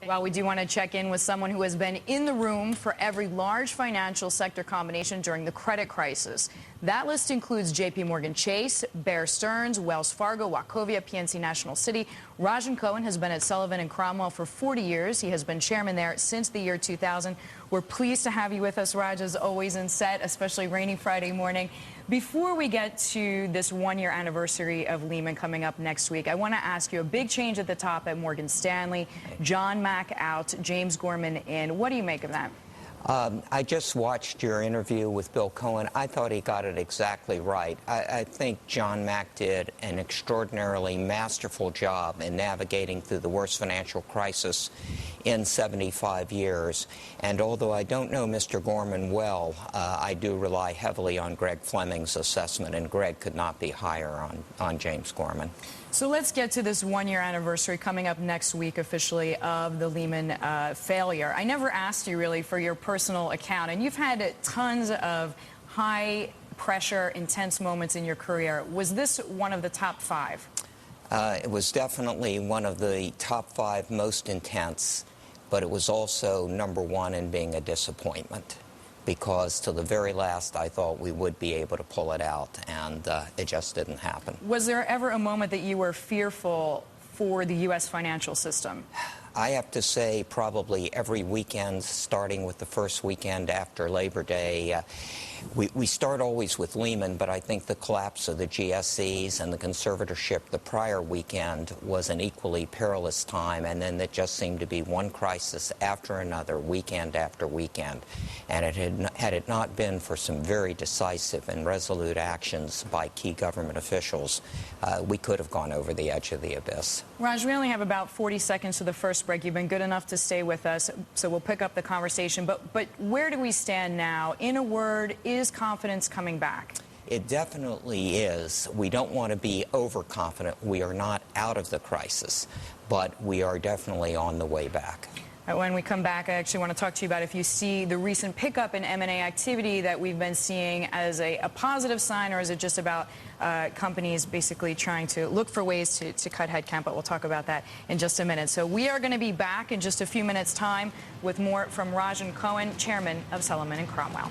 Well, we do want to check in with someone who has been in the room for every large financial sector combination during the credit crisis. That list includes JP Morgan Chase, Bear Stearns, Wells Fargo, Wachovia, PNC National City. Rodgin Cohen has been at Sulivan Cromwell for 40 years. He has been chairman there since the year 2000. We're pleased to have you with us, Raj, as always in set, especially rainy Friday morning. Before we get to this one-year anniversary of Lehman coming up next week, I want to ask you a big change at the top at Morgan Stanley. John Mack out, James Gorman in. What do you make of that? I just watched your interview with Bill Cohen. I thought he got it exactly right. I think John Mack did an extraordinarily masterful job in navigating through the worst financial crisis in 75 years. And although I don't know Mr. Gorman well, I do rely heavily on Greg Fleming's assessment, and Greg could not be higher on James Gorman. So let's get to this one-year anniversary coming up next week officially of the Lehman failure. I never asked you really for your personal account, and you've had tons of high-pressure, intense moments in your career. Was this one of the top 5? It was definitely one of the top 5 most intense, but it was also number 1 in being a disappointment, because to the very last I thought we would be able to pull it out, and it just didn't happen. Was there ever a moment that you were fearful for the U.S. financial system? I have to say probably every weekend, starting with the first weekend after Labor Day. We start always with Lehman, but I think the collapse of the GSEs and the conservatorship the prior weekend was an equally perilous time, and then it just seemed to be one crisis after another, weekend after weekend. And had it not been for some very decisive and resolute actions by key government officials, we could have gone over the edge of the abyss. Raj, we only have about 40 seconds to the first break. You've been good enough to stay with us, so we'll pick up the conversation. But where do we stand now? In a word, is confidence coming back? It definitely is. We don't want to be overconfident. We are not out of the crisis, but we are definitely on the way back. When we come back, I actually want to talk to you about if you see the recent pickup in M&A activity that we've been seeing as a positive sign, or is it just about companies basically trying to look for ways to cut headcount? But we'll talk about that in just a minute. So we are going to be back in just a few minutes' time with more from Rodgin Cohen, chairman of Sulivan Cromwell.